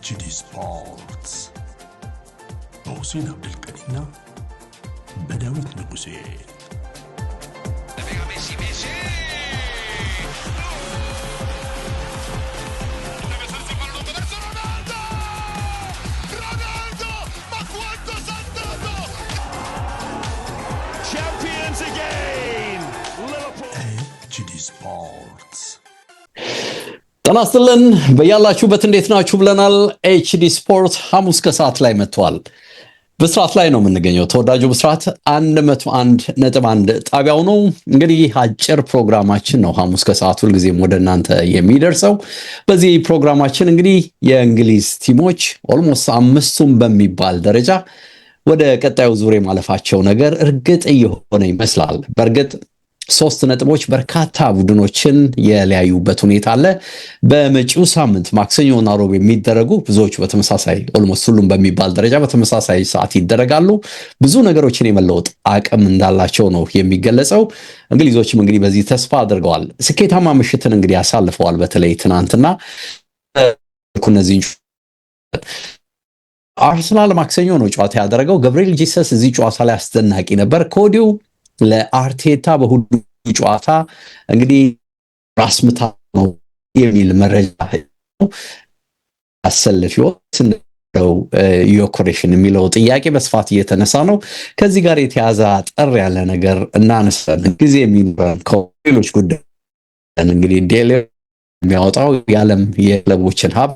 HD Sports በሁሴን አብዱልቀኒና በዳዊት ንጉሴ Champions again! HD Sports ተናስተልን በያላችሁበት እንዴት ናችሁ ብለናል። ኤችዲ ስፖርት ሐሙስ ከሰዓት ላይ መጥቷል። በስራት ላይ ነው የምንገኘው። ተወዳጁ በስራት 101.1 ጣቢያው ነው። እንግዲህ አጭር ፕሮግራማችን ነው ሐሙስ ከሰዓት ሁሉ ጊዜም ወደ እናንተ የሚደርሰው። በዚህ ፕሮግራማችን እንግዲህ የእንግሊዝ ቲሞች ኦልሞስት አምስቱም በሚባል ደረጃ ወደ ቀጣዩ ዙር ማለፋቸው ነገር እርግጥ እየሆነ ይመስላል። በእርግጥ 3 ነጥቦች በርካታ ቡድኖችን የለያዩበት ሁኔታ አለ። በመጪው ሳምንት ማክሰኞና ሮብ የሚደረጉ ብዙዎቹ በተመሳሳይ ኦልሞስት ሁሉም በሚባል ደረጃ በተመሳሳይ ሰዓት ይደረጋሉ። ብዙ ነገሮችን የመለወጥ አቅም እንዳላቸው ነው የሚገለጸው። እንግሊዞችም እንግዲህ በዚህ ተስፋ አድርገዋል። ስኬታማ ምሽትን እንግዲህ ያሳልፈዋል። በተለይ ትናንትና አርሰናል ማክሰኞ ነው ጨዋታ ያደረገው። ገብርኤል ጂሰስ እዚህ ጨዋታ ላይ አስደናቂ ነበር። ከወዲሁ ለአርቴታ በሁሉ ጨዋታ እንግዲህ ራስ ምታት ነው የሚል መረጃ አሰልፊዎች እንደው ዮኮሬሽን የሚለው ጥያቄ በስፋት እየተነሳ ነው። ከዚህ ጋር የተያዘ አጠር ያለ ነገር እናነሳለን። ጊዜ የሚኖረን ከሌሎች ጉዳይ እንግዲህ ዴሊ የሚያወጣው የዓለም የክለቦችን ሀብ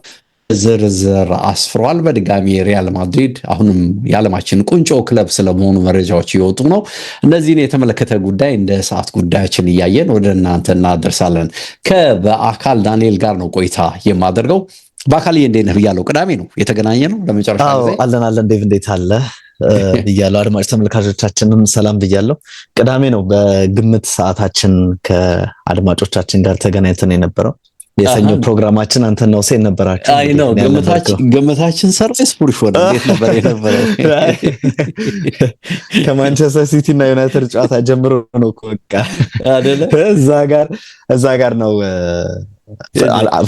ዝርዝር አስፍሯል። በድጋሚ ሪያል ማድሪድ አሁንም የዓለማችን ቁንጮ ክለብ ስለመሆኑ መረጃዎች እየወጡ ነው። እነዚህን የተመለከተ ጉዳይ እንደ ሰዓት ጉዳያችን እያየን ወደ እናንተ እናደርሳለን። በአካል ዳንኤል ጋር ነው ቆይታ የማደርገው። በአካል እንዴት ነህ ብያለሁ። ቅዳሜ ነው የተገናኘ ነው ለመጨረሻ ጊዜ። አለን ዴቭ እንዴት አለ ብያለሁ። አድማጭ ተመልካቾቻችንም ሰላም ብያለሁ። ቅዳሜ ነው በግምት ሰዓታችን ከአድማጮቻችን ጋር ተገናኝተን የነበረው። የሰኞ ፕሮግራማችን አንተና ሁሴን ነበራችሁ። አይ ነው ገመታችን ሰርቪስ ፑሽ ወደ እንዴት ነበር የነበረው? ከማንቸስተር ሲቲ እና ዩናይትድ ጨዋታ ጀምሮ ነው በቃ አይደለ? እዛ ጋር ነው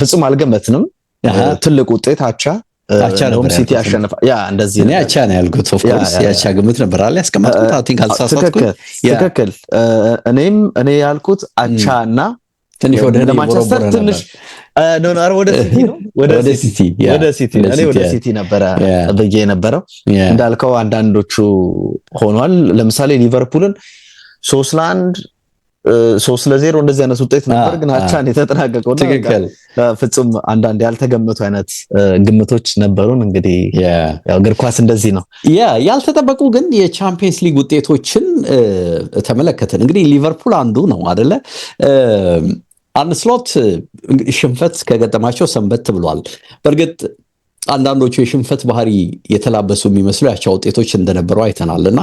ፍጹም አልገመትንም። ትልቅ ውጤት አቻ ነው ሲቲ ያሸነፈ። ያ እንደዚህ ነው አቻ ነው ያልኩት። ኦፍ ኮርስ ያቻ ግምት ነበር አለ ያስቀመጥኩት። አይ ቲንክ አልተሳሳትኩም። ትክክል። እኔ ያልኩት አቻና ትንሽ ወደ ማንቸስተር ትንሽ ወደ ሲቲ ነበረ በየ ነበረው እንዳልከው አንዳንዶቹ ሆኗል። ለምሳሌ ሊቨርፑልን 3-1 3-0 እንደዚህ አይነት ውጤት ነበር፣ ግን አቻን የተጠናቀቀው ነው። ፍጹም አንዳንድ ያልተገመቱ አይነት ግምቶች ነበሩን። እንግዲህ ያው እግር ኳስ እንደዚህ ነው። ያልተጠበቁ ግን የቻምፒየንስ ሊግ ውጤቶችን ተመለከትን። እንግዲህ ሊቨርፑል አንዱ ነው አይደለ? አርነ ስሎት ሽንፈት ከገጠማቸው ሰንበት ብሏል። በእርግጥ አንዳንዶቹ የሽንፈት ባህሪ የተላበሱ የሚመስሉ ያቻ ውጤቶች እንደነበሩ አይተናልና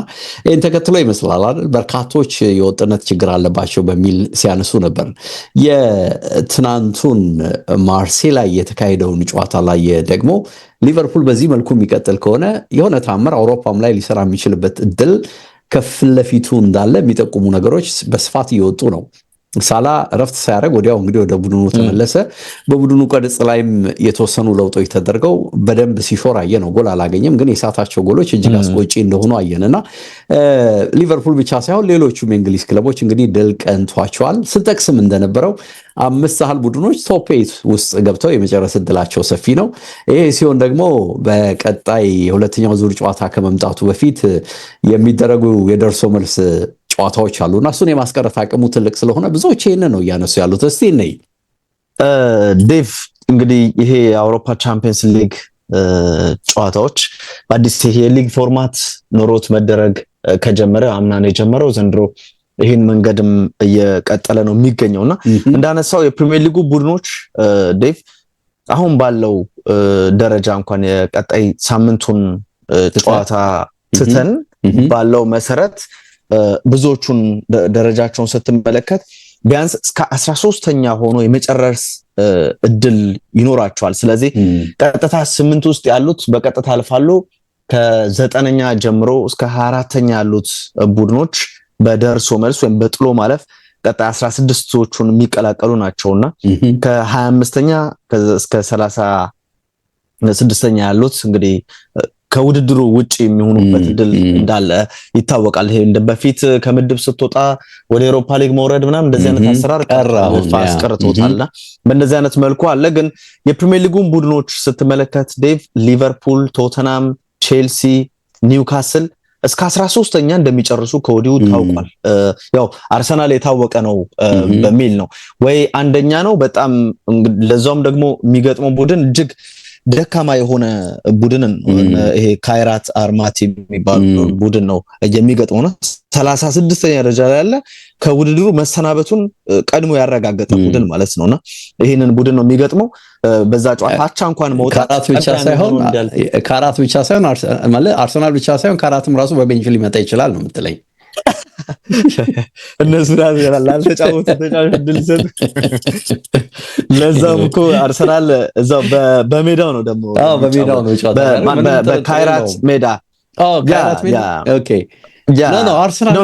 ይህን ተከትሎ ይመስላል አይደል በርካቶች የወጥነት ችግር አለባቸው በሚል ሲያነሱ ነበር። የትናንቱን ማርሴይ ላይ የተካሄደውን ጨዋታ ላይ ደግሞ ሊቨርፑል በዚህ መልኩ የሚቀጥል ከሆነ የሆነ ታምር አውሮፓም ላይ ሊሰራ የሚችልበት እድል ከፊት ለፊቱ እንዳለ የሚጠቁሙ ነገሮች በስፋት እየወጡ ነው። ሳላ ረፍት ሳያደርግ ወዲያው እንግዲህ ወደ ቡድኑ ተመለሰ። በቡድኑ ቅርጽ ላይም የተወሰኑ ለውጦች ተደርገው በደንብ ሲሾር አየ ነው። ጎል አላገኘም፣ ግን የሳታቸው ጎሎች እጅግ አስቆጪ እንደሆኑ አየንና ሊቨርፑል ብቻ ሳይሆን ሌሎቹም የእንግሊዝ ክለቦች እንግዲህ ድል ቀንቷቸዋል። ስጠቅስም እንደነበረው 5 ያህል ቡድኖች ቶፕ 8 ውስጥ ገብተው የመጨረስ እድላቸው ሰፊ ነው። ይሄ ሲሆን ደግሞ በቀጣይ የሁለተኛው ዙር ጨዋታ ከመምጣቱ በፊት የሚደረጉ የደርሶ መልስ ጨዋታዎች አሉና እሱን የማስቀረት አቅሙ ትልቅ ስለሆነ ብዙዎች ይሄንን ነው እያነሱ ያሉት። እስቲ ነይ ዴቭ እንግዲህ ይሄ የአውሮፓ ቻምፒየንስ ሊግ ጨዋታዎች አዲስ ይሄ የሊግ ፎርማት ኖሮት መደረግ ከጀመረ አምናን የጀመረው ዘንድሮ ይሄን መንገድም እየቀጠለ ነው የሚገኘውና እንዳነሳው የፕሪሚየር ሊጉ ቡድኖች ዴቭ አሁን ባለው ደረጃ እንኳን የቀጣይ ሳምንቱን ጨዋታ ትተን ባለው መሰረት ብዙዎቹን ደረጃቸውን ስትመለከት ቢያንስ እስከ 13ኛ ሆኖ የመጨረስ እድል ይኖራቸዋል። ስለዚህ ቀጥታ 8 ውስጥ ያሉት በቀጥታ አልፋሉ። ከ9ኛ ጀምሮ እስከ 24ኛ ያሉት ቡድኖች በደርሶ መልስ ወይም በጥሎ ማለፍ ቀጣይ 16ዎቹን የሚቀላቀሉ ናቸውና ከ25ኛ እስከ ስድስተኛ ያሉት እንግዲህ ከውድድሩ ውጪ የሚሆኑበት ድል እንዳለ ይታወቃል። ይሄ በፊት ከምድብ ስትወጣ ወደ አውሮፓ ሊግ መውረድ ምናምን እንደዚህ አይነት አሰራር አስቀርቶታልና በእንደዚህ አይነት መልኩ አለ። ግን የፕሪሚየር ሊጉን ቡድኖች ስትመለከት ዴቭ ሊቨርፑል፣ ቶተንሃም፣ ቼልሲ፣ ኒውካስል እስከ 13ኛ እንደሚጨርሱ ከወዲሁ ታውቋል። ያው አርሰናል የታወቀ ነው በሚል ነው ወይ አንደኛ ነው በጣም ለዛውም ደግሞ የሚገጥመው ቡድን እጅግ ደካማ የሆነ ቡድንን ይሄ ካይራት አርማቲ የሚባል ቡድን ነው የሚገጥመው ነው 36ኛ ደረጃ ላይ ያለ ከውድድሩ መሰናበቱን ቀድሞ ያረጋገጠ ቡድን ማለት ነውና ይሄንን ቡድን ነው የሚገጥመው። በዛ ጨዋታ አቻ እንኳን መውጣት ካራት ብቻ ሳይሆን ማለት አርሰናል ብቻ ሳይሆን ካራትም ራሱ በቤንች ሊመጣ ይችላል ነው የምትለኝ? እነሱ ላልተጫወቱ ተጫዋቾች ድል ሰጥ ለዛም እኮ አርሰናል እዛው በሜዳው ነው ደግሞ በሜዳው ነው ጨዋታ በካይራት ሜዳ ካይራት ሜዳ ኦኬ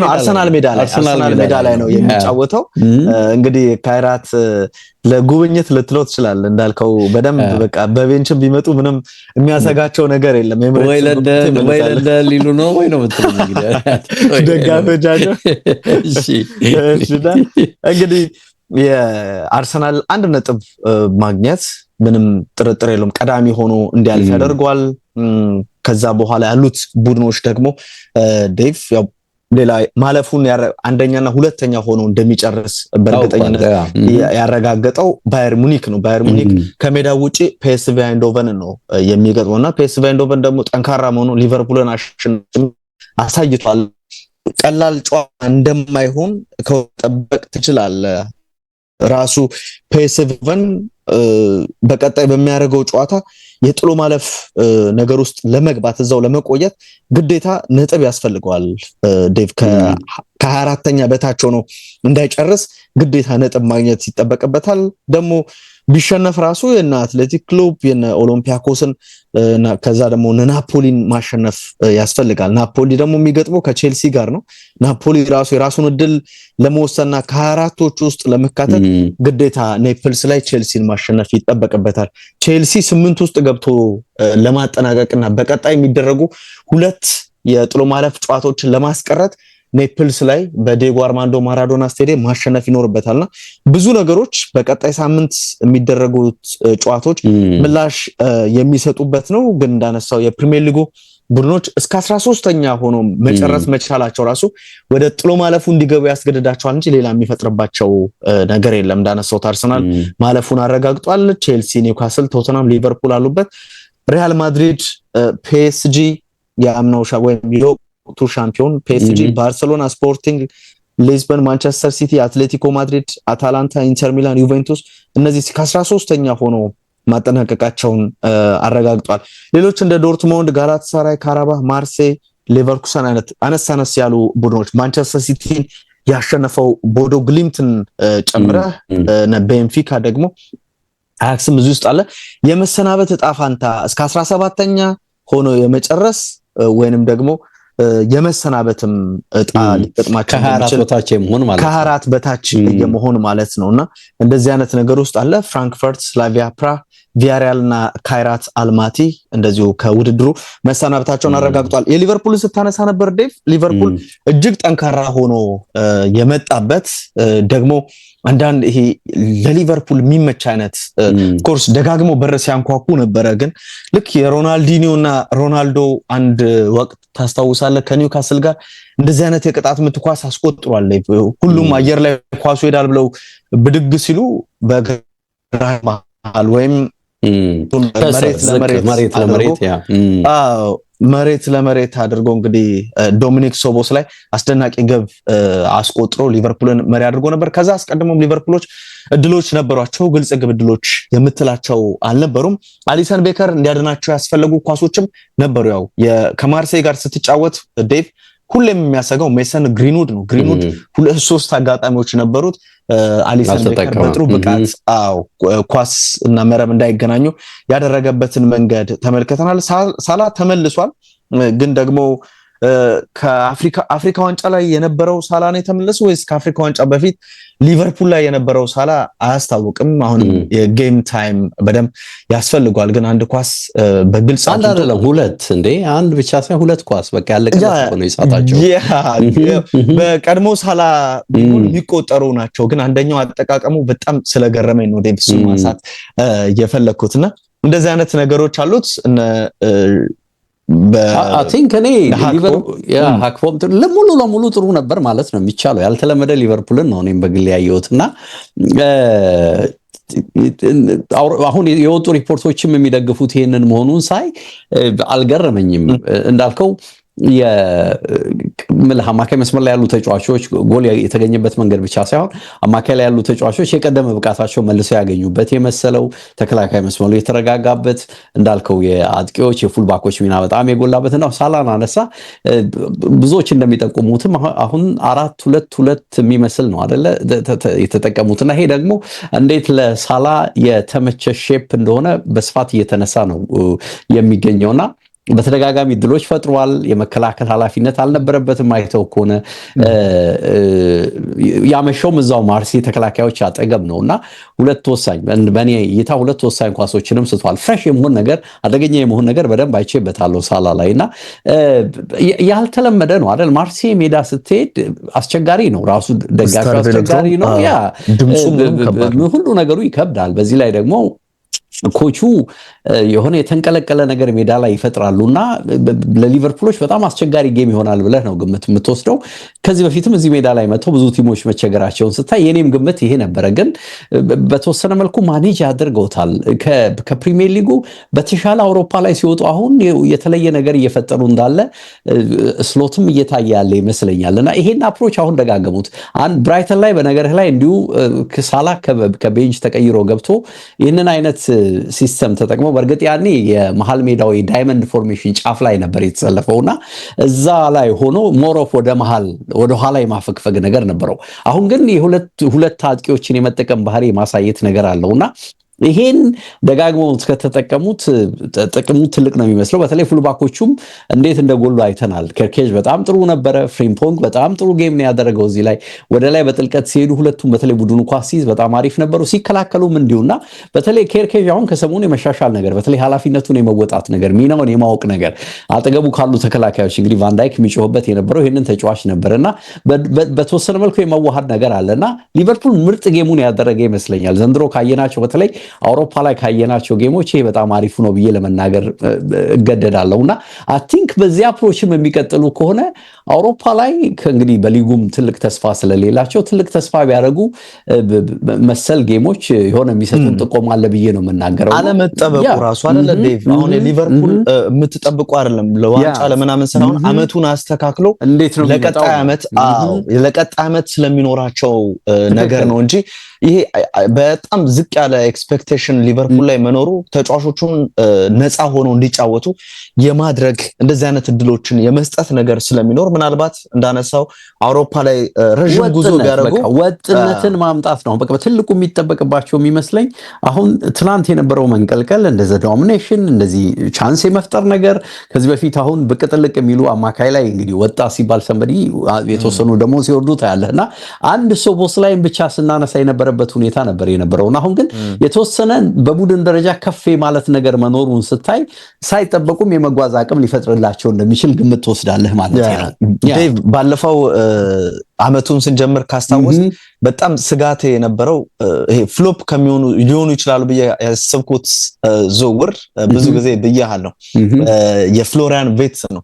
አርሰናል ሜዳ ላይ ነው የሚጫወተው። እንግዲህ ካይራት ለጉብኝት ልትለው ትችላል እንዳልከው በደንብ በቃ በቤንችም ቢመጡ ምንም የሚያሰጋቸው ነገር የለም። ወይ ለንደን ሊሉ ነው ወይ ነው የምትለው እንግዲህ ደጋፊዎቻቸው። እሺ እንግዲህ የአርሰናል 1 ነጥብ ማግኘት ምንም ጥርጥር የለውም ቀዳሚ ሆኖ እንዲያልፍ ያደርገዋል። ከዛ በኋላ ያሉት ቡድኖች ደግሞ ዴቭ ያው ሌላ ማለፉን አንደኛና ሁለተኛ ሆኖ እንደሚጨርስ በእርግጠኝነት ያረጋገጠው ባየር ሙኒክ ነው። ባየር ሙኒክ ከሜዳው ውጪ ፒኤስቪ አይንዶቨን ነው የሚገጥመውና ፒኤስቪ አይንዶቨን ደግሞ ጠንካራ መሆኑ ሊቨርፑልን አሳይቷል። ቀላል ጨዋታ እንደማይሆን ከጠበቅ ትችላለህ። ራሱ ፒኤስቪን በቀጣይ በሚያደርገው ጨዋታ የጥሎ ማለፍ ነገር ውስጥ ለመግባት እዛው ለመቆየት ግዴታ ነጥብ ያስፈልገዋል። ዴቭ ከ24ኛ በታች ሆኖ እንዳይጨርስ ግዴታ ነጥብ ማግኘት ይጠበቅበታል። ደግሞ ቢሸነፍ ራሱ የነ አትሌቲክ ክለብ የነ ኦሎምፒያኮስን ከዛ ደግሞ ናፖሊን ማሸነፍ ያስፈልጋል። ናፖሊ ደግሞ የሚገጥመው ከቼልሲ ጋር ነው። ናፖሊ ራሱ የራሱን እድል ለመወሰንና ከ24ቶቹ ውስጥ ለመካተት ግዴታ ኔፕልስ ላይ ቼልሲን ማሸነፍ ይጠበቅበታል። ቼልሲ 8 ውስጥ ገብቶ ለማጠናቀቅና በቀጣይ የሚደረጉ 2 የጥሎ ማለፍ ጨዋታዎችን ለማስቀረት ኔፕልስ ላይ በዲዬጎ አርማንዶ ማራዶና ስቴዲየም ማሸነፍ ይኖርበታልና ብዙ ነገሮች በቀጣይ ሳምንት የሚደረጉት ጨዋታዎች ምላሽ የሚሰጡበት ነው። ግን እንዳነሳው የፕሪሚየር ሊጉ ቡድኖች እስከ 13ኛ ሆኖ መጨረስ መቻላቸው ራሱ ወደ ጥሎ ማለፉ እንዲገቡ ያስገድዳቸዋል እንጂ ሌላ የሚፈጥርባቸው ነገር የለም። እንዳነሳው አርሰናል ማለፉን አረጋግጧል። ቼልሲ፣ ኒውካስል፣ ቶተንሃም፣ ሊቨርፑል አሉበት። ሪያል ማድሪድ፣ ፒኤስጂ ያምናው ወይም ቱ ሻምፒዮን ፒኤስጂ፣ ባርሴሎና፣ ስፖርቲንግ ሊዝበን፣ ማንቸስተር ሲቲ፣ አትሌቲኮ ማድሪድ፣ አታላንታ፣ ኢንተር ሚላን፣ ዩቬንቱስ እነዚህ ከ13ኛ ሆኖ ማጠናቀቃቸውን አረጋግጧል። ሌሎች እንደ ዶርትሙንድ፣ ጋላታሳራይ፣ ካራባህ፣ ማርሴይ፣ ሌቨርኩሰን አይነት አነስ ያሉ ቡድኖች ማንቸስተር ሲቲን ያሸነፈው ቦዶ ግሊምትን ጨምረ ቤንፊካ ደግሞ አያክስም እዚህ ውስጥ አለ። የመሰናበት እጣ ፋንታ እስከ 17ኛ ሆኖ የመጨረስ ወይንም ደግሞ የመሰናበትም እጣ ሊጠቅማቸው ከ24 በታች የመሆን ማለት ነውና እንደዚህ አይነት ነገር ውስጥ አለ። ፍራንክፈርት፣ ስላቪያ ፕራ፣ ቪያሪያል እና ካይራት አልማቲ እንደዚሁ ከውድድሩ መሰናበታቸውን አረጋግጧል። የሊቨርፑል ስታነሳ ነበር ዴቭ። ሊቨርፑል እጅግ ጠንካራ ሆኖ የመጣበት ደግሞ አንዳንድ ይሄ ለሊቨርፑል የሚመች አይነት ኮርስ ደጋግሞ በር ሲያንኳኩ ነበረ። ግን ልክ የሮናልዲኒዮ እና ሮናልዶ አንድ ወቅት ታስታውሳለህ ከኒውካስል ጋር እንደዚህ አይነት የቅጣት ምት ኳስ አስቆጥሯል። ሁሉም አየር ላይ ኳሱ ሄዳል ብለው ብድግ ሲሉ በግራ መሃል ወይም መሬት ለመሬት አድርጎ እንግዲህ ዶሚኒክ ሶቦስ ላይ አስደናቂ ግብ አስቆጥሮ ሊቨርፑልን መሪ አድርጎ ነበር። ከዛ አስቀድሞም ሊቨርፑሎች እድሎች ነበሯቸው፣ ግልጽ ግብ እድሎች የምትላቸው አልነበሩም። አሊሰን ቤከር እንዲያድናቸው ያስፈለጉ ኳሶችም ነበሩ። ያው ከማርሴይ ጋር ስትጫወት ዴቭ ሁሌም የሚያሰጋው ሜሰን ግሪንውድ ነው። ግሪንውድ 2-3 አጋጣሚዎች ነበሩት። አሊሰን ቤከር በጥሩ ብቃት ኳስ እና መረብ እንዳይገናኙ ያደረገበትን መንገድ ተመልክተናል። ሳላ ተመልሷል፣ ግን ደግሞ ከአፍሪካ ዋንጫ ላይ የነበረው ሳላ ነው የተመለሰው ወይስ ከአፍሪካ ዋንጫ በፊት ሊቨርፑል ላይ የነበረው ሳላ አያስታውቅም። አሁን የጌም ታይም በደንብ ያስፈልጓል። ግን አንድ ኳስ በግልጽ አንድ አይደለም ሁለት እንዴ አንድ ብቻ ሳይሆን ሁለት ኳስ በቃ ያለቀለት ነው ይሳታቸው። በቀድሞ ሳላ ቢሆን የሚቆጠሩ ናቸው። ግን አንደኛው አጠቃቀሙ በጣም ስለገረመኝ ነው ዴቪስ ማንሳት የፈለኩትና እንደዚህ አይነት ነገሮች አሉት። I think እኔ ሃክፖም ለሙሉ ለሙሉ ጥሩ ነበር ማለት ነው የሚቻለው። ያልተለመደ ሊቨርፑልን ነው እኔም በግል ያየሁትና አሁን የወጡ ሪፖርቶችም የሚደግፉት ይሄንን መሆኑን ሳይ አልገረመኝም። እንዳልከው አማካይ መስመር ላይ ያሉ ተጫዋቾች ጎል የተገኘበት መንገድ ብቻ ሳይሆን አማካይ ላይ ያሉ ተጫዋቾች የቀደመ ብቃታቸው መልሰው ያገኙበት የመሰለው ተከላካይ መስመሩ የተረጋጋበት እንዳልከው የአጥቂዎች የፉልባኮች ሚና በጣም የጎላበት ነው። ሳላን አነሳ ብዙዎች እንደሚጠቁሙትም አሁን 4-2-2 የሚመስል ነው አይደለ የተጠቀሙትና ይሄ ደግሞ እንዴት ለሳላ የተመቸ ሼፕ እንደሆነ በስፋት እየተነሳ ነው የሚገኘውና በተደጋጋሚ ድሎች ፈጥሯል። የመከላከል ኃላፊነት አልነበረበትም። አይተው ከሆነ ያመሸውም እዛው ማርሲ ተከላካዮች አጠገብ ነውና ሁለት ወሳኝ በእኔ እይታ ሁለት ወሳኝ ኳሶችንም ስቷል። ፍሬሽ የመሆን ነገር አደገኛ የመሆን ነገር በደንብ አይቼበታለሁ ሳላ ላይና ያልተለመደ ነው አይደል? ማርሲ ሜዳ ስትሄድ አስቸጋሪ ነው። ራሱ ደጋፊው አስቸጋሪ ነው። ያ ሁሉ ነገሩ ይከብዳል። በዚህ ላይ ደግሞ ኮቹ የሆነ የተንቀለቀለ ነገር ሜዳ ላይ ይፈጥራሉና ለሊቨርፑሎች በጣም አስቸጋሪ ጌም ይሆናል ብለህ ነው ግምት የምትወስደው። ከዚህ በፊትም እዚህ ሜዳ ላይ መጥተው ብዙ ቲሞች መቸገራቸውን ስታይ የኔም ግምት ይሄ ነበረ። ግን በተወሰነ መልኩ ማኔጅ ያደርገውታል። ከፕሪሚየር ሊጉ በተሻለ አውሮፓ ላይ ሲወጡ አሁን የተለየ ነገር እየፈጠሩ እንዳለ ስሎትም እየታየ ያለ ይመስለኛልና ይሄን አፕሮች አሁን ደጋገሙት። አንድ ብራይተን ላይ በነገርህ ላይ እንዲሁ ሳላ ከቤንች ተቀይሮ ገብቶ ይህንን አይነት ሲስተም ተጠቅመው በእርግጥ ያኔ የመሃል ሜዳው ዳይመንድ ፎርሜሽን ጫፍ ላይ ነበር የተሰለፈውና እዛ ላይ ሆኖ ሞሮፍ ወደ ኋላ የማፈግፈግ ነገር ነበረው። አሁን ግን ሁለት አጥቂዎችን የመጠቀም ባህሪ ማሳየት ነገር አለውና ይሄን ደጋግመው ከተጠቀሙት ጥቅሙ ትልቅ ነው የሚመስለው። በተለይ ፉልባኮቹም እንዴት እንደጎሉ አይተናል። ከርኬጅ በጣም ጥሩ ነበረ። ፍሪምፖንግ በጣም ጥሩ ጌም ነው ያደረገው። እዚህ ላይ ወደ ላይ በጥልቀት ሲሄዱ ሁለቱም በተለይ ቡድኑ ኳስ ሲይዝ በጣም አሪፍ ነበሩ። ሲከላከሉም እንዲሁና በተለይ ከርኬጅ አሁን ከሰሞኑ የመሻሻል ነገር በተለይ ኃላፊነቱን የመወጣት ነገር ሚናውን የማወቅ ነገር አጠገቡ ካሉ ተከላካዮች እንግዲህ ቫንዳይክ የሚጮህበት የነበረው ይሄንን ተጫዋች ነበርና በተወሰነ መልኩ የመዋሃድ ነገር አለና ሊቨርፑል ምርጥ ጌሙን ያደረገ ይመስለኛል። ዘንድሮ ካየናቸው በተለይ አውሮፓ ላይ ካየናቸው ጌሞች ይሄ በጣም አሪፉ ነው ብዬ ለመናገር እገደዳለሁና አይ ቲንክ በዚህ አፕሮችም የሚቀጥሉ ከሆነ አውሮፓ ላይ እንግዲህ በሊጉም ትልቅ ተስፋ ስለሌላቸው ትልቅ ተስፋ ቢያደርጉ መሰል ጌሞች የሆነ የሚሰጡን ጥቆማ አለ ብዬ ነው የምናገረው። አለመጠበቁ ራሱ አይደለ ዴቭ? አሁን ሊቨርፑል የምትጠብቁ አይደለም ለዋንጫ ለምናምን ሳይሆን አመቱን አስተካክሎ ለቀጣይ አመት ስለሚኖራቸው ነገር ነው እንጂ ይሄ በጣም ዝቅ ያለ ኤክስፔክቴሽን ሊቨርፑል ላይ መኖሩ ተጫዋቾቹን ነፃ ሆነው እንዲጫወቱ የማድረግ እንደዚህ አይነት እድሎችን የመስጠት ነገር ስለሚኖር ምናልባት እንዳነሳው አውሮፓ ላይ ረጅም ጉዞ ቢያደርጉ ወጥነትን ማምጣት ነው በቃ ትልቁ የሚጠበቅባቸው የሚመስለኝ። አሁን ትናንት የነበረው መንቀልቀል እንደዚህ ዶሚኔሽን እንደዚህ ቻንስ የመፍጠር ነገር ከዚህ በፊት አሁን በቅጥልቅ የሚሉ አማካይ ላይ እንግዲህ ወጣ ሲባል ሰንበዲ የተወሰኑ ደግሞ ሲወርዱ ታያለህና አንድ ሶቦስ ላይም ብቻ ስናነሳ የነበረበት ሁኔታ ነበር የነበረውና አሁን ግን የተወሰነ በቡድን ደረጃ ከፍ ማለት ነገር መኖሩን ስታይ ሳይጠበቁም የመጓዝ አቅም ሊፈጥርላቸው እንደሚችል ግምት ተወስዳለህ ማለት ነው። ዴቭ ባለፈው አመቱን ስንጀምር ካስታወስ በጣም ስጋት የነበረው ይሄ ፍሎፕ ከሚሆኑ ሊሆኑ ይችላሉ ብዬ ያሰብኩት ዝውውር ብዙ ጊዜ ብያለሁ የፍሎሪያን ቬትስ ነው።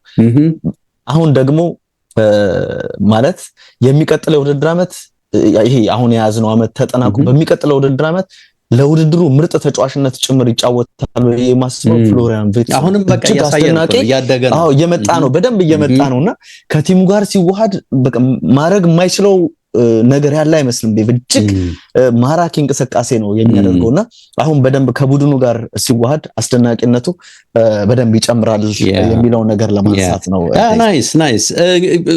አሁን ደግሞ ማለት የሚቀጥለው ውድድር አመት ይሄ አሁን የያዝነው አመት ተጠናቆ በሚቀጥለው ውድድር አመት ለውድድሩ ምርጥ ተጫዋችነት ጭምር ይጫወታል የማስበው ፍሎሪያን ቬትስ አሁንም በቃ ያደገ ነው እየመጣ ነው በደንብ እየመጣ ነውና ከቲሙ ጋር ሲዋሃድ በቃ ማድረግ የማይችለው ነገር ያለ አይመስልም። እጅግ ማራኪ እንቅስቃሴ ነው የሚያደርገውና አሁን በደንብ ከቡድኑ ጋር ሲዋሃድ አስደናቂነቱ በደንብ ይጨምራል የሚለው ነገር ለማንሳት ነው። ናይስ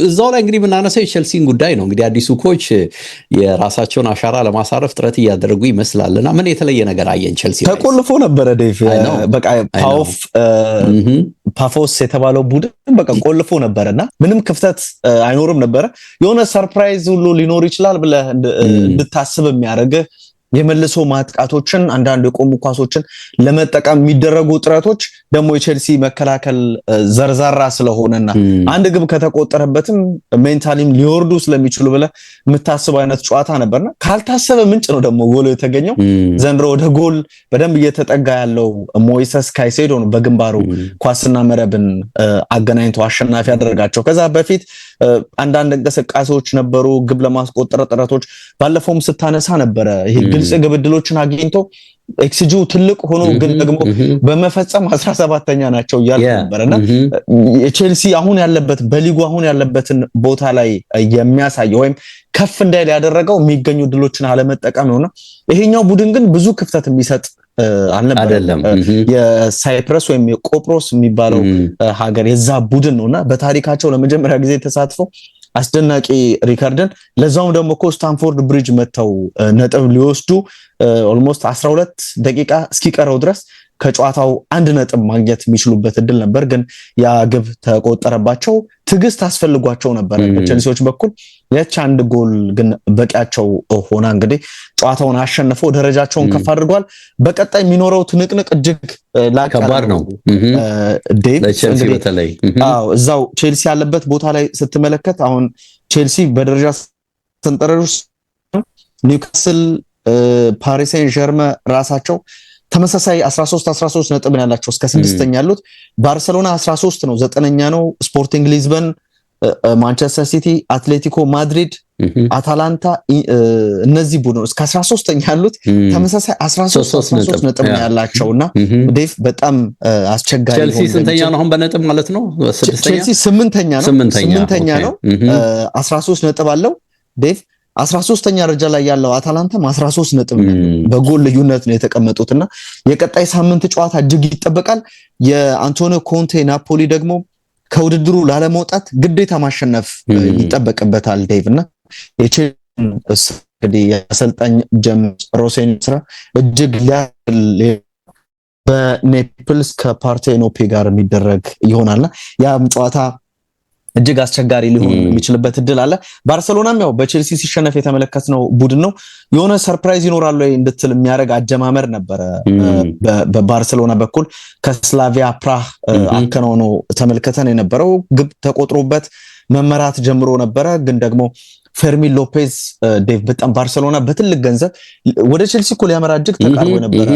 እዛው ላይ እንግዲህ ምናነሳው የቼልሲን ጉዳይ ነው። እንግዲህ አዲሱ ኮች የራሳቸውን አሻራ ለማሳረፍ ጥረት እያደረጉ ይመስላልና ምን የተለየ ነገር አየን? ቼልሲ ተቆልፎ ነበረ ዴቭ። በቃ ፓፎስ የተባለው ቡድን በቃ ቆልፎ ነበርና ምንም ክፍተት አይኖርም ነበረ። የሆነ ሰርፕራይዝ ሁሉ ሊኖር ይችላል ብለህ እንድታስብ የሚያደርግህ የመልሶ ማጥቃቶችን አንዳንድ የቆሙ ኳሶችን ለመጠቀም የሚደረጉ ጥረቶች ደግሞ የቼልሲ መከላከል ዘርዛራ ስለሆነና አንድ ግብ ከተቆጠረበትም ሜንታሊም ሊወርዱ ስለሚችሉ ብለህ የምታስበው አይነት ጨዋታ ነበርና ካልታሰበ ምንጭ ነው ደግሞ ጎል የተገኘው። ዘንድሮ ወደ ጎል በደንብ እየተጠጋ ያለው ሞይሰስ ካይሴዶ ነው በግንባሩ ኳስና መረብን አገናኝቶ አሸናፊ ያደረጋቸው። ከዛ በፊት አንዳንድ እንቅስቃሴዎች ነበሩ፣ ግብ ለማስቆጠር ጥረቶች ባለፈውም ስታነሳ ነበረ። ይሄ ግልጽ ግብ ዕድሎችን አግኝቶ ኤክስጂው ትልቅ ሆኖ ግን ደግሞ በመፈጸም 17ኛ ናቸው እያልኩ ነበርና የቼልሲ አሁን ያለበት በሊጉ አሁን ያለበትን ቦታ ላይ የሚያሳየው ወይም ከፍ እንዳይል ያደረገው የሚገኙ ዕድሎችን አለመጠቀም ነውና ይሄኛው ቡድን ግን ብዙ ክፍተት የሚሰጥ አልነበረም። የሳይፕረስ ወይም የቆጵሮስ የሚባለው ሀገር የዛ ቡድን ነውና በታሪካቸው ለመጀመሪያ ጊዜ ተሳትፈው አስደናቂ ሪካርድን ለዛውም ደግሞ ስታንፎርድ ብሪጅ መተው ነጥብ ሊወስዱ ኦልሞስት 12 ደቂቃ እስኪቀረው ድረስ ከጨዋታው አንድ ነጥብ ማግኘት የሚችሉበት እድል ነበር። ግን ያ ግብ ተቆጠረባቸው። ትዕግስት አስፈልጓቸው ነበር በቼልሲዎች በኩል። ያቺ አንድ ጎል ግን በቂያቸው ሆና እንግዲህ ጨዋታውን አሸንፈው ደረጃቸውን ከፍ አድርጓል። በቀጣይ የሚኖረው ትንቅንቅ እጅግ ከባድ ነው። ለቼልሲ በተለይ እዛው ቼልሲ ያለበት ቦታ ላይ ስትመለከት አሁን ቼልሲ በደረጃ ሰንጠረዥ ኒውካስል፣ ፓሪስ ሴን ዠርመን ራሳቸው ተመሳሳይ 13 ነጥብ ያላቸው እስከ 6ኛ ያሉት። ባርሴሎና 13 ነው፣ 9ኛ ነው። ስፖርቲንግ ሊዝበን፣ ማንቸስተር ሲቲ፣ አትሌቲኮ ማድሪድ፣ አታላንታ እነዚህ ቡድኖች እስከ 13ኛ ያሉት ተመሳሳይ 13 ነጥብ ያላቸውና ዴቭ በጣም አስቸጋሪ ነው። ቼልሲ ስንተኛ ነው አሁን በነጥብ ማለት ነው? ቼልሲ 8ኛ ነው 13 ነጥብ አለው ዴቭ። 13ኛ ደረጃ ላይ ያለው አታላንታም 13 ነጥብ ነው። በጎል ልዩነት ነው የተቀመጡትና የቀጣይ ሳምንት ጨዋታ እጅግ ይጠበቃል። የአንቶኒዮ ኮንቴ ናፖሊ ደግሞ ከውድድሩ ላለመውጣት ግዴታ ማሸነፍ ይጠበቅበታል ዴቭና እንግዲህ የአሰልጣኝ ጀምስ ሮሴኒ ስራ እጅግ በኔፕልስ ከፓርቴኖፔ ጋር የሚደረግ ይሆናልና ያም ጨዋታ እጅግ አስቸጋሪ ሊሆን የሚችልበት እድል አለ። ባርሴሎናም ያው በቼልሲ ሲሸነፍ የተመለከትነው ቡድን ነው። የሆነ ሰርፕራይዝ ይኖራል ወይ እንድትል የሚያደርግ አጀማመር ነበረ በባርሴሎና በኩል ከስላቪያ ፕራህ አከናውኖ ተመልክተን የነበረው። ግብ ተቆጥሮበት መመራት ጀምሮ ነበረ። ግን ደግሞ ፌርሚን ሎፔዝ ዴቭ በጣም ባርሴሎና በትልቅ ገንዘብ ወደ ቼልሲ እኮ ሊያመራ እጅግ ተቃርቦ ነበረ።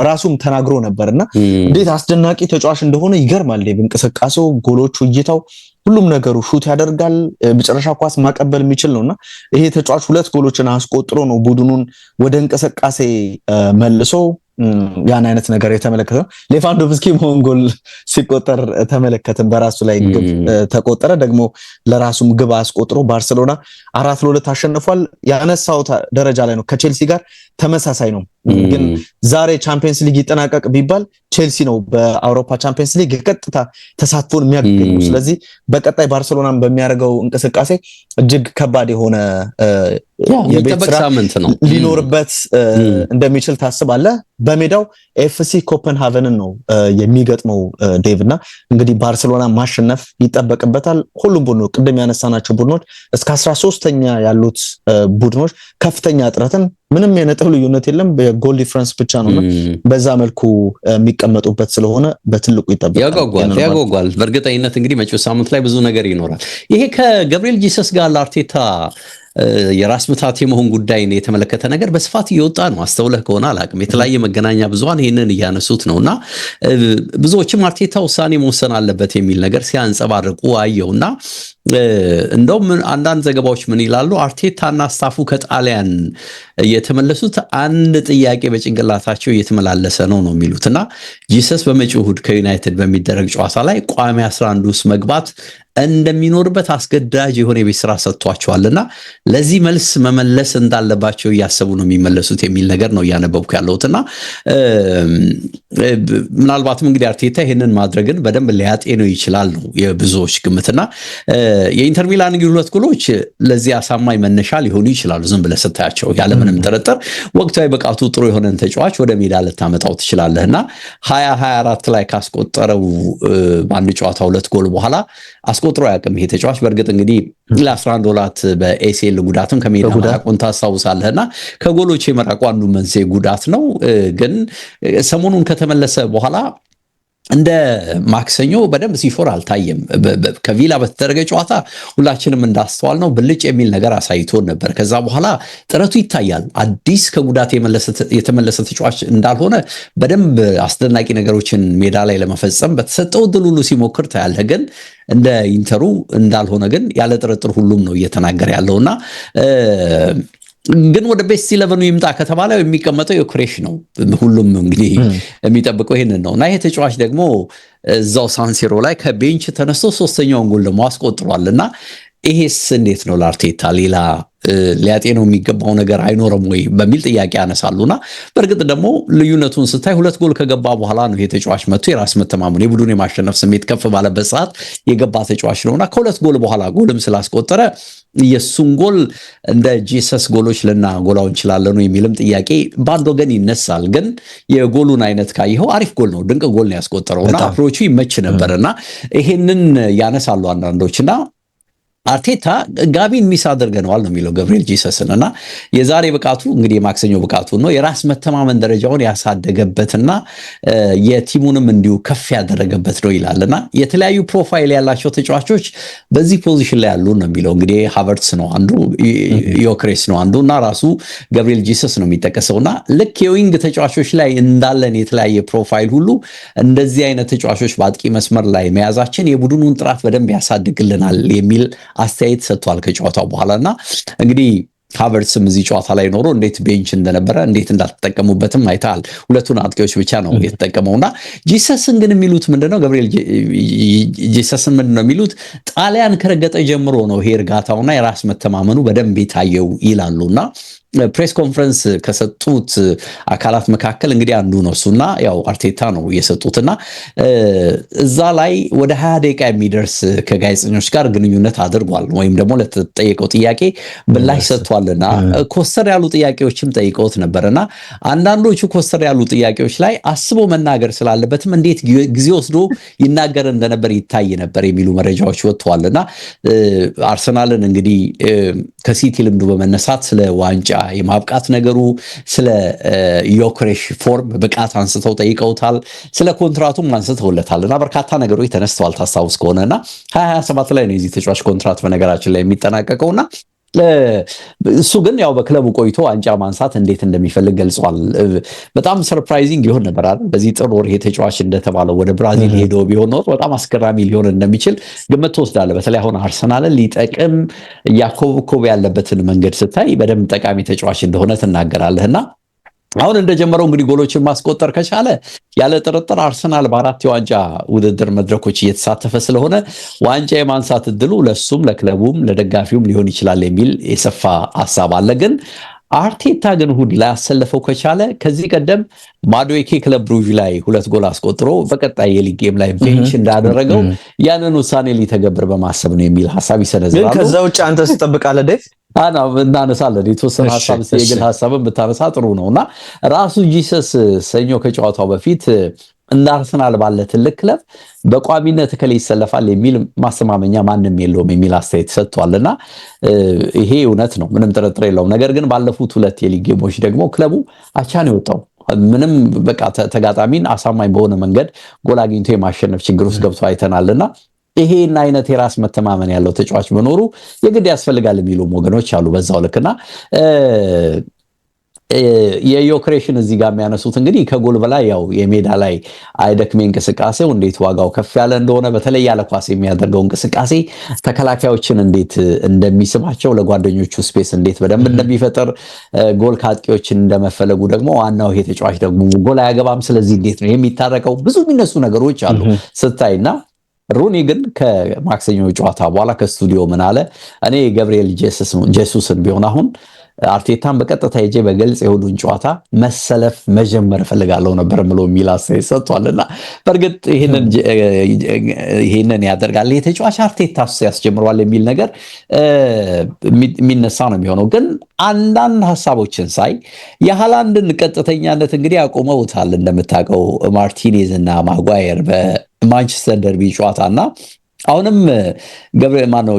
ራሱም ተናግሮ ነበርና እንዴት አስደናቂ ተጫዋች እንደሆነ ይገርማል ዴቭ። እንቅስቃሴው፣ ጎሎቹ፣ እይታው፣ ሁሉም ነገሩ ሹት ያደርጋል። መጨረሻ ኳስ ማቀበል የሚችል ነውና ይሄ ተጫዋች 2 ጎሎችን አስቆጥሮ ነው ቡድኑን ወደ እንቅስቃሴ መልሶ ያን አይነት ነገር የተመለከተው። ሌቫንዶቭስኪ ጎል ሲቆጠር ተመለከተን። በራሱ ላይ ግብ ተቆጠረ፣ ደግሞ ለራሱም ግብ አስቆጥሮ ባርሴሎና 4-2 አሸንፏል። ያነሳው ደረጃ ላይ ነው ከቼልሲ ጋር ተመሳሳይ ነው። ግን ዛሬ ቻምፒየንስ ሊግ ይጠናቀቅ ቢባል ቼልሲ ነው በአውሮፓ ቻምፒየንስ ሊግ የቀጥታ ተሳትፎን የሚያገኘው። ስለዚህ በቀጣይ ባርሴሎናን በሚያደርገው እንቅስቃሴ እጅግ ከባድ የሆነ የቤት ስራ ሊኖርበት እንደሚችል ታስባለህ። በሜዳው ኤፍሲ ኮፐንሃቨንን ነው የሚገጥመው ዴቭና እንግዲህ ባርሴሎና ማሸነፍ ይጠበቅበታል። ሁሉም ቡድኖች ቅድም ያነሳናቸው ቡድኖች እስከ 13ኛ ያሉት ቡድኖች ከፍተኛ ጥረትን ምንም የነጥብ ልዩነት የለም፣ በጎል ዲፈረንስ ብቻ ነውና በዛ መልኩ የሚቀመጡበት ስለሆነ በትልቁ ይጠበቃል። ያጓጓል። በእርግጠኝነት እንግዲህ መጪው ሳምንት ላይ ብዙ ነገር ይኖራል። ይሄ ከገብርኤል ጂሰስ ጋር ለአርቴታ የራስ ምታት የመሆን ጉዳይን የተመለከተ ነገር በስፋት እየወጣ ነው። አስተውለህ ከሆነ አላቅም፣ የተለያየ መገናኛ ብዙሃን ይህንን እያነሱት ነውና ብዙዎችም አርቴታ ውሳኔ መወሰን አለበት የሚል ነገር ሲያንጸባርቁ አየውና እንደውም አንዳንድ ዘገባዎች ምን ይላሉ? አርቴታና ስታፉ ከጣሊያን የተመለሱት አንድ ጥያቄ በጭንቅላታቸው እየተመላለሰ ነው የሚሉትና ጂሰስ በመጪው እሑድ ከዩናይትድ በሚደረግ ጨዋታ ላይ ቋሚ 11 ውስጥ መግባት እንደሚኖርበት አስገዳጅ የሆነ የቤት ስራ ሰጥቷቸዋልና ለዚህ መልስ መመለስ እንዳለባቸው እያሰቡ ነው የሚመለሱት የሚል ነገር ነው እያነበብኩ ያለሁትና ምናልባትም እንግዲህ አርቴታ ይሄንን ማድረግን በደንብ ሊያጤነው ይችላል ነው የብዙዎች ግምትና የኢንተር ሚላን ሁለት ጎሎች ለዚህ አሳማኝ መነሻ ሊሆኑ ይችላሉ። ዝም ብለህ ስታያቸው ያለምንም ጥርጥር ወቅታዊ ብቃቱ ጥሩ የሆነን ተጫዋች ወደ ሜዳ ልታመጣው ትችላለህና 2024 ላይ ካስቆጠረው በአንድ ጨዋታ 2 ጎል በኋላ አስቆጥሮ ያቅም ይሄ ተጫዋች በእርግጥ እንግዲህ ለ11 ወራት በኤሲኤል ጉዳትም ከሜዳ መራቁን ታስታውሳለህና ከጎሎች የመራቁ አንዱ መንስኤ ጉዳት ነው። ግን ሰሞኑን ከተመለሰ በኋላ እንደ ማክሰኞ በደንብ ሲፎር አልታየም። ከቪላ በተደረገ ጨዋታ ሁላችንም እንዳስተዋል ነው ብልጭ የሚል ነገር አሳይቶን ነበር። ከዛ በኋላ ጥረቱ ይታያል። አዲስ ከጉዳት የተመለሰ ተጫዋች እንዳልሆነ በደንብ አስደናቂ ነገሮችን ሜዳ ላይ ለመፈጸም በተሰጠው ድል ሁሉ ሲሞክር ታያለህ። ግን እንደ ኢንተሩ እንዳልሆነ ግን ያለ ጥርጥር ሁሉም ነው እየተናገረ ያለውና ግን ወደ ቤስት 11 ይምጣ ከተባለ የሚቀመጠው ዮኬሬሽ ነው። ሁሉም እንግዲህ የሚጠብቀው ይሄንን ነውና ይሄ ተጫዋች ደግሞ እዛው ሳንሲሮ ላይ ከቤንች ተነስቶ 3ኛውን ጎል ደግሞ አስቆጥሯልና ይሄስ እንዴት ነው ለአርቴታ ሌላ ሊያጤነው የሚገባው ነገር አይኖርም ወይ በሚል ጥያቄ ያነሳሉና በእርግጥ ደግሞ ልዩነቱን ስታይ 2 ጎል ከገባ በኋላ ነው የተጫዋች መጥቶ የራስ መተማመን የቡድን የማሸነፍ ስሜት ከፍ ባለበት ሰዓት የገባ ተጫዋች ነውና ከ2 ጎል በኋላ ጎልም ስላስቆጠረ የሱን ጎል እንደ ጂሰስ ጎሎች ልናጎላው እንችላለን ነው የሚልም ጥያቄ በአንድ ወገን ይነሳል። ግን የጎሉን አይነት ካየኸው አሪፍ ጎል ነው፣ ድንቅ ጎል ነው ያስቆጠረውና አፕሮቹ ይመች ነበርና ይሄንን ያነሳሉ አንዳንዶችና አርቴታ ጋቢን ሚስ አድርገነዋል ነው የሚለው ገብርኤል ጂሰስንና የዛሬ ብቃቱ እንግዲህ የማክሰኞ ብቃቱ ነው የራስ መተማመን ደረጃውን ያሳደገበትና የቲሙንም እንዲሁ ከፍ ያደረገበት ነው ይላልና የተለያዩ ፕሮፋይል ያላቸው ተጫዋቾች በዚህ ፖዚሽን ላይ ያሉ ነው የሚለው እንግዲህ ሃቨርትስ ነው አንዱ፣ ዮኬሬስ ነው አንዱና ራሱ ገብርኤል ጂሰስ ነው የሚጠቀሰውና ልክ የዊንግ ተጫዋቾች ላይ እንዳለን የተለያየ ፕሮፋይል ሁሉ እንደዚህ አይነት ተጫዋቾች በአጥቂ መስመር ላይ መያዛችን የቡድኑን ጥራት በደንብ ያሳድግልናል የሚል አስተያየት ሰጥቷል ከጨዋታው በኋላና እንግዲህ ሃቨርትስም እዚህ ጨዋታ ላይ ኖሮ እንዴት ቤንች እንደነበረ እንዴት እንዳልተጠቀሙበትም አይተሃል። ሁለቱን አጥቂዎች ብቻ ነው የተጠቀመውና ጂሰስን ግን የሚሉት ምንድነው ገብርኤል ጂሰስን ምንድነው የሚሉት ጣሊያን ከረገጠ ጀምሮ ነው ይሄ እርጋታውና የራስ መተማመኑ በደንብ የታየው ይላሉና ፕሬስ ኮንፈረንስ ከሰጡት አካላት መካከል እንግዲህ አንዱ ነው እሱና ያው አርቴታ ነው የሰጡትና እዛ ላይ ወደ 20 ደቂቃ የሚደርስ ከጋዜጠኞች ጋር ግንኙነት አድርጓል ወይም ደግሞ ለተጠየቀው ጥያቄ ምላሽ ሰጥቷልና ኮስተር ያሉ ጥያቄዎችም ጠይቀውት ነበርና አንዳንዶቹ ኮስተር ያሉ ጥያቄዎች ላይ አስቦ መናገር ስላለበትም እንዴት ጊዜ ወስዶ ይናገር እንደነበር ይታይ ነበር የሚሉ መረጃዎች ወጥተዋልና አርሰናልን እንግዲህ ከሲቲ ልምዱ በመነሳት ስለ ዋንጫ የማብቃት ነገሩ ስለ ዮኬሬሽ ፎርም ብቃት አንስተው ጠይቀውታል። ስለ ኮንትራቱም አንስተውለታልና በርካታ ነገሮች ተነስተዋል ታስታውስ ከሆነና 2027 ላይ ነው የዚህ ተጫዋች ኮንትራት በነገራችን ላይ የሚጠናቀቀውና እሱ ግን ያው በክለቡ ቆይቶ ዋንጫ ማንሳት እንዴት እንደሚፈልግ ገልጿል። በጣም ሰርፕራይዚንግ ይሆን ነበር አይደል? በዚህ ጥር ወር ተጫዋች እንደተባለው ወደ ብራዚል ሄዶ ቢሆን ነው በጣም አስገራሚ ሊሆን እንደሚችል ግምት ትወስዳለህ። በተለይ አሁን አርሰናልን ሊጠቅም ያኮብኮብ ያለበትን መንገድ ስታይ በደንብ ጠቃሚ ተጫዋች እንደሆነ ትናገራለህና አሁን እንደጀመረው እንግዲህ ጎሎችን ማስቆጠር ከቻለ ያለ ጥርጥር አርሰናል በአራት የዋንጫ ውድድር መድረኮች እየተሳተፈ ስለሆነ ዋንጫ የማንሳት እድሉ ለሱም ለክለቡም ለደጋፊውም ሊሆን ይችላል የሚል የሰፋ ሐሳብ አለ። ግን አርቴታ ግን እሑድ ላይ ያሰለፈው ከቻለ ከዚህ ቀደም ማዶዌኬ ክለብ ብሩዥ ላይ 2 ጎል አስቆጥሮ በቀጣይ የሊግ ጌም ላይ ቤንች እንዳደረገው ያንን ውሳኔ ሊተገብር በማሰብ ነው የሚል ሐሳብ ይሰነዝራሉ። ግን ከዛ ውጭ አንተ ትጠብቃለህ ዴቭ? እናነሳለን የተወሰነ ሐሳብ የግል ሐሳብን ብታነሳ ጥሩ ነውና ራሱ ጂሰስ ሰኞ ከጨዋታው በፊት እንደ አርሰናል ባለ ትልቅ ክለብ በቋሚነት ከላይ ይሰለፋል የሚል ማስተማመኛ ማንም የለውም የሚል አስተያየት ሰጥቷልና ይሄ እውነት ነው፣ ምንም ጥርጥር የለውም። ነገር ግን ባለፉት 2 የሊግ ጌሞች ደግሞ ክለቡ አቻ ነው የወጣው። ምንም በቃ ተጋጣሚን አሳማኝ በሆነ መንገድ ጎል አግኝቶ የማሸነፍ ችግር ውስጥ ገብቶ አይተናልና ይሄን አይነት የራስ መተማመን ያለው ተጫዋች መኖሩ የግድ ያስፈልጋል የሚሉ ወገኖች አሉ በዛው ልክና የዮኬሬሽን እዚህ ጋር የሚያነሱት እንግዲህ ከጎል በላይ ያው የሜዳ ላይ አይደክሜ እንቅስቃሴው እንዴት ዋጋው ከፍ ያለ እንደሆነ በተለይ ያለ ኳስ የሚያደርገው እንቅስቃሴ ተከላካዮችን እንዴት እንደሚስባቸው ለጓደኞቹ ስፔስ እንዴት በደንብ እንደሚፈጥር ጎል ካጥቂዎች እንደመፈለጉ ደግሞ ዋናው ይሄ ተጫዋች ደግሞ ጎል አያገባም። ስለዚህ እንዴት ነው የሚታረቀው? ብዙ የሚነሱ ነገሮች አሉ ስታይና ሩኒ ግን ከማክሰኞ ጨዋታ በኋላ ከስቱዲዮ ምን አለ? እኔ ገብርኤል ጄሱስን ቢሆን አሁን አርቴታን በቀጥታ ሄጄ በግልጽ የሁሉን ጨዋታ መሰለፍ መጀመር እፈልጋለሁ ነበር ብሎ የሚል አስተያየት ሰጥቷልና በእርግጥ ይሄንን ያደርጋል የተጫዋች አርቴታ ያስጀምረዋል የሚል ነገር የሚነሳ ነው የሚሆነው። ግን አንዳንድ ሀሳቦችን ሳይ የሃላንድን ቀጥተኛነት እንግዲህ አቆመውታል እንደምታውቀው ማርቲኔዝ እና ማጓየር በማንቸስተር ደርቢ ጨዋታና አሁንም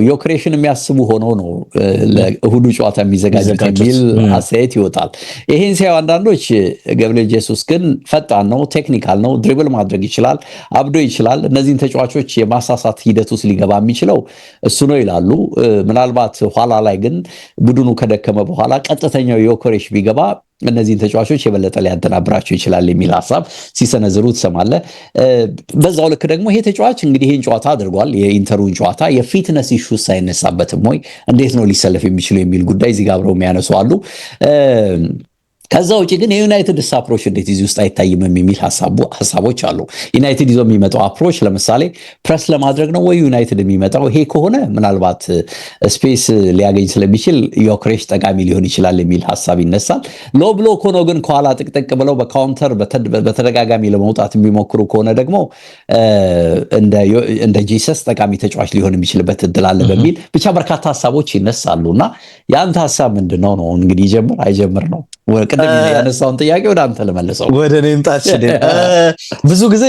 ዮክሬሽን የሚያስቡ ሆኖ ነው ለእሁዱ ጨዋታ የሚዘጋጁት የሚል አስተያየት ይወጣል። ይሄን ሲያዩ አንዳንዶች ገብርኤል ጄሱስ ግን ፈጣን ነው፣ ቴክኒካል ነው፣ ድሪብል ማድረግ ይችላል፣ አብዶ ይችላል፣ እነዚህን ተጫዋቾች የማሳሳት ሂደት ውስጥ ሊገባ የሚችለው እሱ ነው ይላሉ። ምናልባት ኋላ ላይ ግን ቡድኑ ከደከመ በኋላ ቀጥተኛው ዮክሬሽ ቢገባ እነዚህን ተጫዋቾች የበለጠ ሊያደናብራቸው ይችላል የሚል ሐሳብ ሲሰነዝሩ ትሰማለህ። በዛው ልክ ደግሞ ይሄ ተጫዋች እንግዲህ ይሄን ጨዋታ አድርጓል። የኢንተሩን ጨዋታ የፊትነስ ኢሹ ሳይነሳበትም ወይ እንዴት ነው ሊሰለፍ የሚችለው የሚል ጉዳይ እዚህ ጋር አብረው የሚያነሱ አሉ። ከዛ ውጪ ግን የዩናይትድ አፕሮች እንዴት እዚህ ውስጥ አይታይም የሚል ሐሳቦች አሉ። ዩናይትድ ይዞ የሚመጣው አፕሮች ለምሳሌ ፕረስ ለማድረግ ነው ወይ ዩናይትድ የሚመጣው? ይሄ ከሆነ ምናልባት ስፔስ ሊያገኝ ስለሚችል ዮክሬሽ ጠቃሚ ሊሆን ይችላል የሚል ሐሳብ ይነሳል። ሎ ብሎክ ሆኖ ግን ከኋላ ጥቅጥቅ ብለው በካውንተር በተደጋጋሚ ለመውጣት የሚሞክሩ ከሆነ ደግሞ እንደ ጂሰስ ጠቃሚ ተጫዋች ሊሆን የሚችልበት እድል አለ በሚል ብቻ በርካታ ሐሳቦች ይነሳሉና የአንተ ሐሳብ ምንድነው ነው? እንግዲህ ይጀምር አይጀምር ነው ቅድም ያነሳውን ጥያቄ ወደ አንተ ልመልሰው። ወደ እኔ ምጣች። ብዙ ጊዜ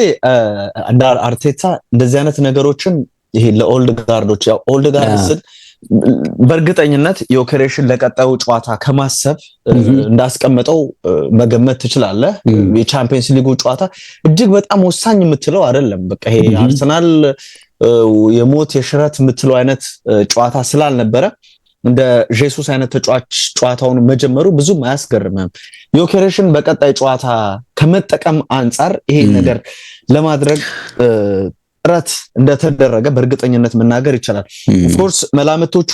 እንደ አርቴታ እንደዚህ አይነት ነገሮችን ይሄ ለኦልድ ጋርዶች ያው ኦልድ ጋርድስ በእርግጠኝነት ዮክሬሽን ለቀጣዩ ጨዋታ ከማሰብ እንዳስቀመጠው መገመት ትችላለህ። የቻምፒየንስ ሊጉ ጨዋታ እጅግ በጣም ወሳኝ የምትለው አይደለም። በቃ ይሄ አርሰናል የሞት የሽረት የምትለው አይነት ጨዋታ ስላልነበረ እንደ ጄሱስ አይነት ተጫዋች ጨዋታውን መጀመሩ ብዙም አያስገርምም። ዮክሬሽን በቀጣይ ጨዋታ ከመጠቀም አንጻር ይሄ ነገር ለማድረግ ጥረት እንደተደረገ በእርግጠኝነት መናገር ይቻላል። ኦፍ ኮርስ መላምቶቹ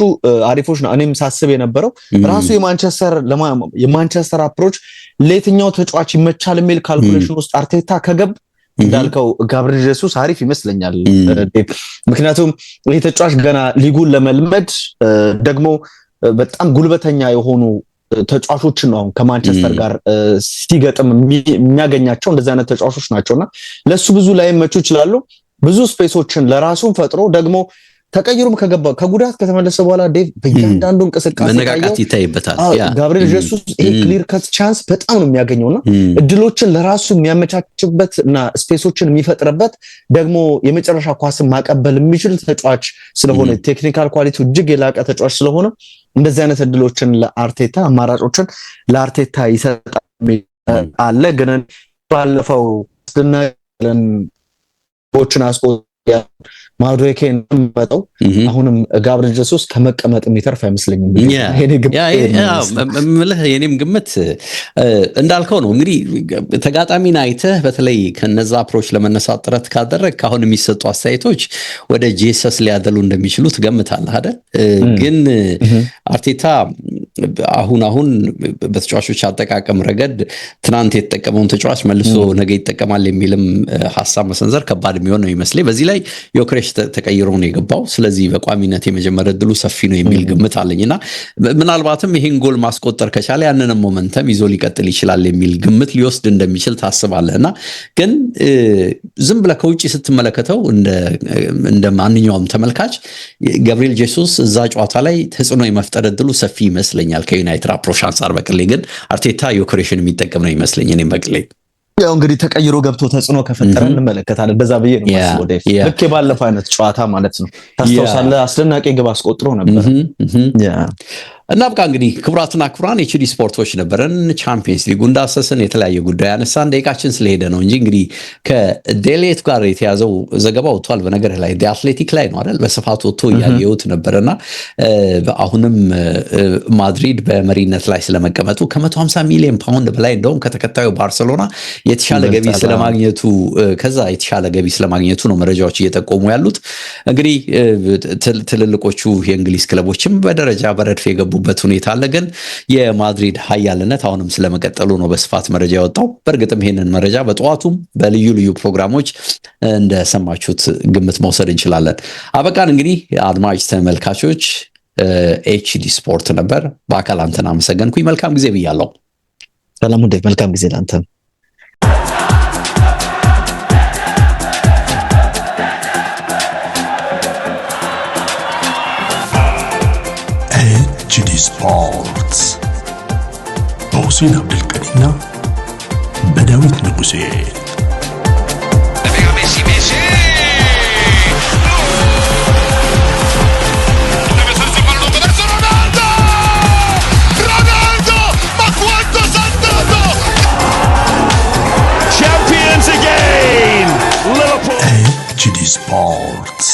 አሪፎች ነው። እኔም ሳስብ የነበረው ራሱ የማንቸስተር አፕሮች ለየትኛው ተጫዋች ይመቻል የሚል ካልኩሌሽን ውስጥ አርቴታ ከገብ እንዳልከው ጋብሪኤል ጄሱስ አሪፍ ይመስለኛል። ምክንያቱም ይሄ ተጫዋች ገና ሊጉን ለመልመድ ደግሞ በጣም ጉልበተኛ የሆኑ ተጫዋቾችን ነው ከማንቸስተር ጋር ሲገጥም የሚያገኛቸው እንደዚህ አይነት ተጫዋቾች ናቸውና ለሱ ብዙ ላይ መቹ ይችላሉ። ብዙ ስፔሶችን ለራሱን ፈጥሮ ደግሞ ተቀይሩም ከጉዳት ከተመለሰ በኋላ ዴቭ በእያንዳንዱ እንቅስቃሴ መነቃቃት ይታይበታል። ጋብሪኤል ጄሱስ ይሄ ክሊር ከት ቻንስ በጣም ነው የሚያገኘውና እድሎችን ለራሱ የሚያመቻችበት እና ስፔሶችን የሚፈጥርበት ደግሞ የመጨረሻ ኳስን ማቀበል የሚችል ተጫዋች ስለሆነ ቴክኒካል ኳሊቲው እጅግ የላቀ ተጫዋች ስለሆነ እንደዚህ አይነት እድሎችን ለአርቴታ አማራጮችን ለአርቴታ ይሰጣል አለ። ግን ባለፈው ስናለን ቦችን ማዱኬን መጣው አሁንም ጋብሪኤል ጄሱስ ከመቀመጥ የሚተርፍ አይመስለኝም። የኔም ግምት እንዳልከው ነው። እንግዲህ ተጋጣሚን አይተህ በተለይ ከነዛ አፕሮች ለመነሳት ጥረት ካደረግ አሁን የሚሰጡ አስተያየቶች ወደ ጄሰስ ሊያደሉ እንደሚችሉ ትገምታለህ አይደል? ግን አርቴታ አሁን በተጫዋቾች አጠቃቀም ረገድ ትናንት የተጠቀመውን ተጫዋች መልሶ ነገ ይጠቀማል የሚልም ሐሳብ መሰንዘር ከባድ የሚሆን ነው ይመስለኝ። በዚህ ላይ ዮክሬሽ ተቀይሮ ነው የገባው። ስለዚህ በቋሚነት የመጀመሪያ እድሉ ሰፊ ነው የሚል ግምት አለኝና ምናልባትም ይሄን ጎል ማስቆጠር ከቻለ ያንንም ሞመንተም ይዞ ሊቀጥል ይችላል የሚል ግምት ሊወስድ እንደሚችል ታስባለህና ግን ዝም ብለህ ከውጪ ስትመለከተው እንደ ማንኛውም ተመልካች ጋብሪኤል ጄሱስ እዛ ጨዋታ ላይ ተጽዕኖ የመፍጠር እድሉ ሰፊ ይመስለኛል ከዩናይትድ አፕሮች አንፃር። በቅሌ ግን አርቴታ ዮክሬሽን የሚጠቀም ነው ይመስለኝ እኔም በቅሌ። ያው እንግዲህ ተቀይሮ ገብቶ ተጽዕኖ ከፈጠረ እንመለከታለን። በዛ ብዬ ነው ማስበው ዴቭ። ልክ የባለፈው አይነት ጨዋታ ማለት ነው። ታስታውሳለህ? አስደናቂ ግብ አስቆጥሮ ነበር። እና በቃ እንግዲህ ክቡራትና ክቡራን ኤችዲ ስፖርቶች ነበረን። ቻምፒየንስ ሊግ እንዳሰስን የተለያየ ጉዳይ አነሳን። ደቂቃችን ስለሄደ ነው እንጂ እንግዲህ ከዴሌት ጋር የተያዘው ዘገባ ወጥቷል። በነገርህ ላይ አትሌቲክ ላይ ነው አይደል? በስፋት ወጥቶ እያየሁት ነበርና አሁንም ማድሪድ በመሪነት ላይ ስለመቀመጡ ከ150 ሚሊዮን ፓውንድ በላይ እንደውም ከተከታዩ ባርሴሎና የተሻለ ገቢ ስለማግኘቱ ከዛ የተሻለ ገቢ ስለማግኘቱ ነው መረጃዎች እየጠቆሙ ያሉት። እንግዲህ ትልልቆቹ የእንግሊዝ ክለቦችም በደረጃ በረድፍ የገቡ የገቡበት ሁኔታ አለ። ግን የማድሪድ ኃያልነት አሁንም ስለመቀጠሉ ነው በስፋት መረጃ ያወጣው። በእርግጥም ይህንን መረጃ በጠዋቱም በልዩ ልዩ ፕሮግራሞች እንደሰማችሁት ግምት መውሰድ እንችላለን። አበቃን። እንግዲህ አድማጭ ተመልካቾች ኤችዲ ስፖርት ነበር። በአካል አንተን አመሰገንኩኝ። መልካም ጊዜ ብያለሁ። ሰላም ሁሉ መልካም ጊዜ ላንተም። ኤችዲ ስፖርትስ በሁሴን አብዱልቀኒና በዳዊት ንጉሴ Champions again! Liverpool! ኤችዲ ስፖርትስ